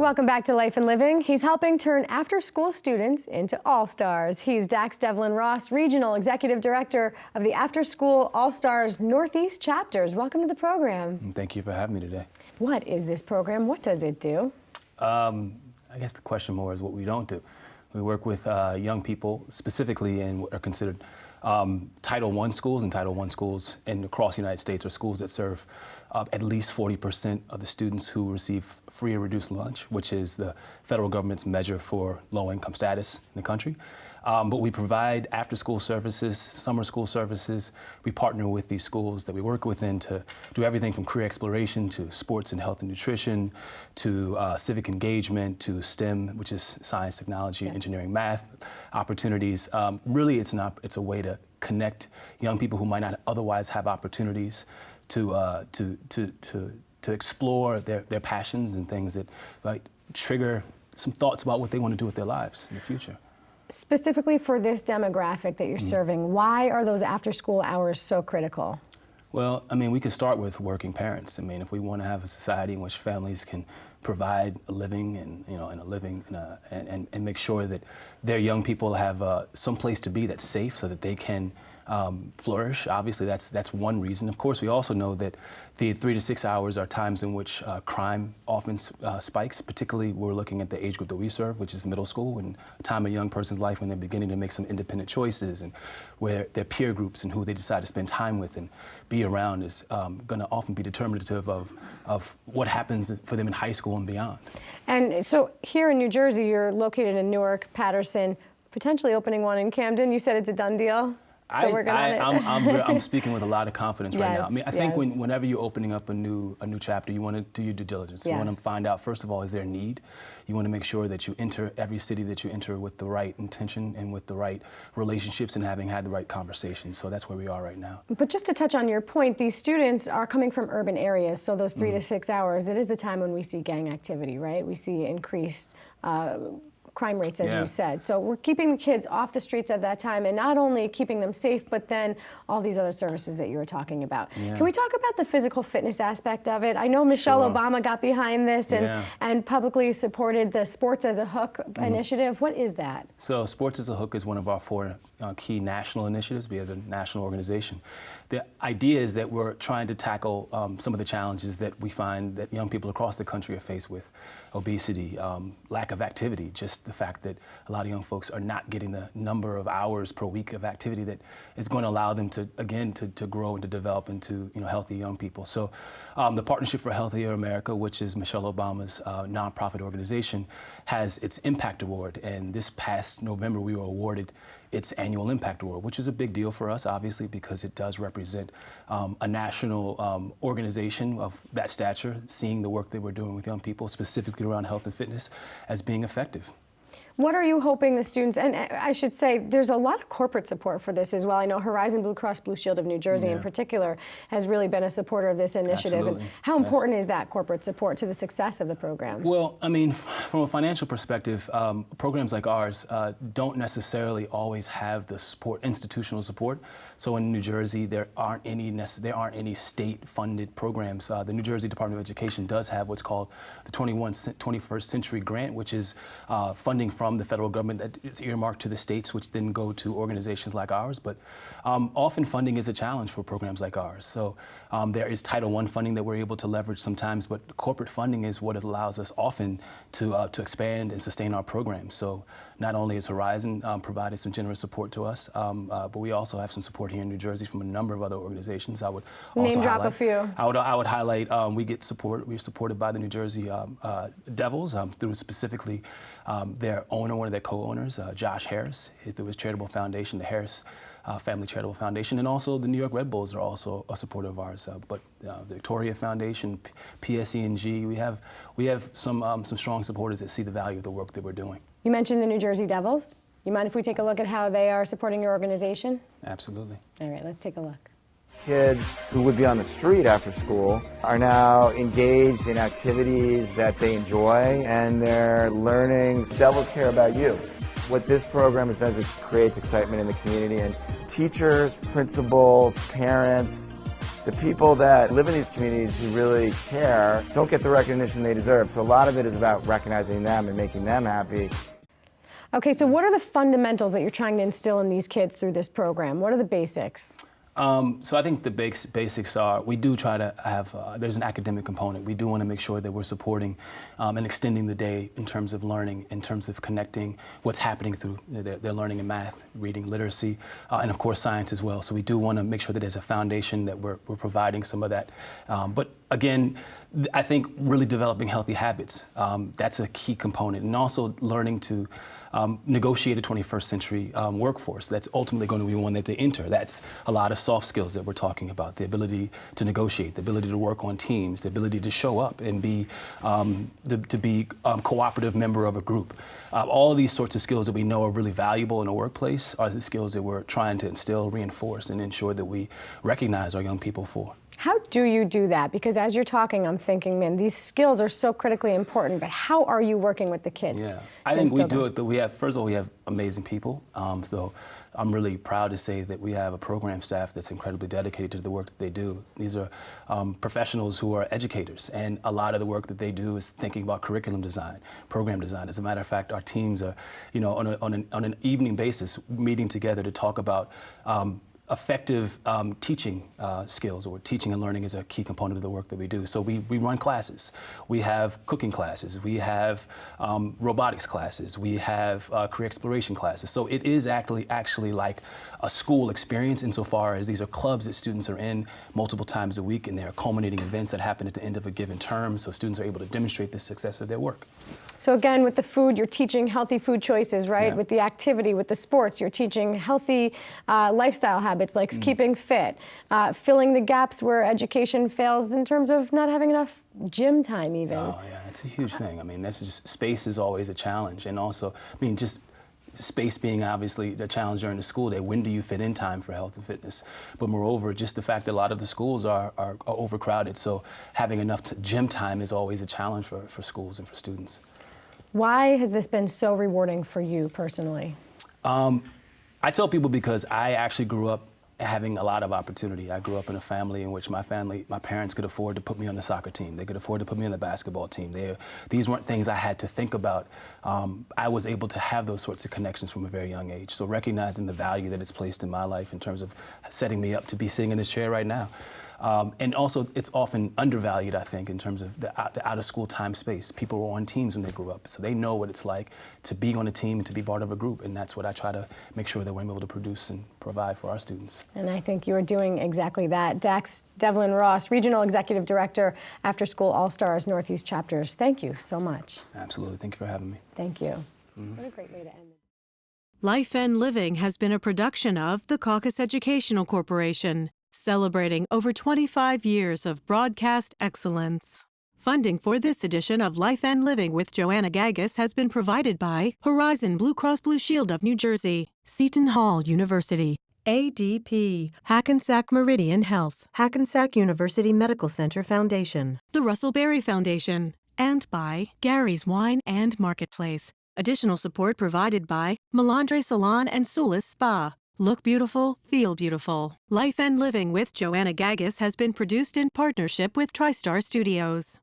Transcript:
Welcome back to Life and Living. He's helping turn after-school students into all-stars. He's Dax-Devlon Ross, Regional Executive Director of the After School All-Stars Northeast chapters. Welcome to the program. Thank you for having me today. What is this program? What does it do? I guess the question more is what we don't do. We work with young people specifically in what are considered Title I schools, and Title I schools across the United States are schools that serve at least 40% of the students who receive free or reduced lunch, which is the federal government's measure for low-income status in the country. But we provide after-school services, summer school services. We partner with these schools that we work within to do everything from career exploration to sports and health and nutrition to civic engagement to STEM, which is science, technology, engineering, math opportunities. Really, it's a way to connect young people who might not otherwise have opportunities to explore their passions and things that trigger some thoughts about what they want to do with their lives in the future. Specifically for this demographic that you're serving, why are those after-school hours so critical? Well, I mean, we could start with working parents. I mean, if we want to have a society in which families can provide a living and make sure that their young people have some place to be that's safe so that they can flourish. Obviously, that's one reason. Of course, we also know that the 3 to 6 hours are times in which crime often spikes. Particularly, we're looking at the age group that we serve, which is middle school, and a time of a young person's life when they're beginning to make some independent choices, and where their peer groups and who they decide to spend time with and be around is going to often be determinative of what happens for them in high school and beyond. And so here in New Jersey, you're located in Newark, Patterson, potentially opening one in Camden. You said it's a done deal. So I'm speaking with a lot of confidence right now. I mean, I think whenever you're opening up a new chapter, you want to do your due diligence. You want to find out, first of all, is there a need? You want to make sure that you enter every city that you enter with the right intention and with the right relationships and having had the right conversations. So that's where we are right now. But just to touch on your point, these students are coming from urban areas, so those 3 to 6 hours, that is the time when we see gang activity, right? We see increased crime rates, as you said. So we're keeping the kids off the streets at that time, and not only keeping them safe, but then all these other services that you were talking about. Can we talk about the physical fitness aspect of it? I know Michelle Obama got behind this and publicly supported the Sports as a Hook initiative. What is that? So Sports as a Hook is one of our 4 key national initiatives. We as a national organization. The idea is that we're trying to tackle some of the challenges that we find that young people across the country are faced with. Obesity, lack of activity, just the fact that a lot of young folks are not getting the number of hours per week of activity that is going to allow them to, again, to grow and to develop into healthy young people. So the Partnership for a Healthier America, which is Michelle Obama's nonprofit organization, has its Impact Award, and this past November we were awarded its annual Impact Award, which is a big deal for us, obviously, because it does represent a national organization of that stature, seeing the work that we're doing with young people, specifically around health and fitness, as being effective. What are you hoping the students, and I should say, there's a lot of corporate support for this as well. I know Horizon Blue Cross Blue Shield of New Jersey in particular has really been a supporter of this initiative. Absolutely. And how important is that corporate support to the success of the program? Well, I mean, from a financial perspective, programs like ours don't necessarily always have the support, institutional support. So in New Jersey, there aren't any state-funded programs. The New Jersey Department of Education does have what's called the 21st Century Grant, which is funding from the federal government that is earmarked to the states, which then go to organizations like ours. But often funding is a challenge for programs like ours. So there is Title I funding that we're able to leverage sometimes, but corporate funding is what allows us often to expand and sustain our programs. So not only has Horizon provided some generous support to us, but we also have some support here in New Jersey from a number of other organizations. I would also name drop a few. I would highlight, we get support. We're supported by the New Jersey Devils through specifically their owner, one of their co-owners, Josh Harris, through his charitable foundation, the Harris Family Charitable Foundation, and also the New York Red Bulls are also a supporter of ours. But the Victoria Foundation, PSE&G, we have some strong supporters that see the value of the work that we're doing. You mentioned the New Jersey Devils. You mind if we take a look at how they are supporting your organization? Absolutely. All right, let's take a look. Kids who would be on the street after school are now engaged in activities that they enjoy, and they're learning. Devils care about you. What this program does is creates excitement in the community, and teachers, principals, parents, the people that live in these communities who really care don't get the recognition they deserve. So a lot of it is about recognizing them and making them happy. Okay, so what are the fundamentals that you're trying to instill in these kids through this program? What are the basics? So I think the basics are, we do try to have, there's an academic component. We do want to make sure that we're supporting and extending the day in terms of learning, in terms of connecting what's happening through their learning in math, reading, literacy, and of course science as well. So we do want to make sure that there's a foundation that we're providing some of that. But again, I think really developing healthy habits, that's a key component. And also learning to negotiate a 21st century workforce that's ultimately going to be one that they enter. That's a lot of soft skills that we're talking about, the ability to negotiate, the ability to work on teams, the ability to show up and be cooperative member of a group. All of these sorts of skills that we know are really valuable in a workplace are the skills that we're trying to instill, reinforce, and ensure that we recognize our young people for. How do you do that? Because as you're talking, I'm thinking, man, these skills are so critically important, but how are you working with the kids? Yeah, I think we do it that we have, first of all, we have amazing people. So I'm really proud to say that we have a program staff that's incredibly dedicated to the work that they do. These are professionals who are educators, and a lot of the work that they do is thinking about curriculum design, program design. As a matter of fact, our teams are, on an evening basis, meeting together to talk about effective teaching skills, or teaching and learning is a key component of the work that we do. So we run classes. We have cooking classes. We have robotics classes. We have career exploration classes. So it is actually like a school experience insofar as these are clubs that students are in multiple times a week, and they're culminating events that happen at the end of a given term, so students are able to demonstrate the success of their work. So again, with the food, you're teaching healthy food choices, right? Yeah. With the activity, with the sports, you're teaching healthy lifestyle habits like keeping fit, filling the gaps where education fails in terms of not having enough gym time even. Oh yeah, it's a huge thing. I mean, that's just, space is always a challenge, and also, I mean, just space being obviously the challenge during the school day. When do you fit in time for health and fitness? But moreover, just the fact that a lot of the schools are overcrowded, so having enough gym time is always a challenge for schools and for students. Why has this been so rewarding for you personally? I tell people because I actually grew up having a lot of opportunity. I grew up in a family in which my parents could afford to put me on the soccer team. They could afford to put me on the basketball team. These weren't things I had to think about. I was able to have those sorts of connections from a very young age. So recognizing the value that it's placed in my life in terms of setting me up to be sitting in this chair right now. And also, it's often undervalued, I think, in terms of the out-of-school time space. People were on teams when they grew up, so they know what it's like to be on a team and to be part of a group, and that's what I try to make sure that we're able to produce and provide for our students. And I think you are doing exactly that. Dax-Devlon Ross, Regional Executive Director, After School All-Stars Northeast Chapters. Thank you so much. Absolutely. Thank you for having me. Thank you. What a great way to end it. Life and Living has been a production of the Caucus Educational Corporation, celebrating over 25 years of broadcast excellence. Funding for this edition of Life and Living with Joanna Gagis has been provided by Horizon Blue Cross Blue Shield of New Jersey, Seton Hall University, ADP, Hackensack Meridian Health, Hackensack University Medical Center Foundation, the Russell Berry Foundation, and by Gary's Wine and Marketplace. Additional support provided by Melandre Salon and Sulis Spa. Look beautiful, feel beautiful. Life and Living with Joanna Gagis has been produced in partnership with TriStar Studios.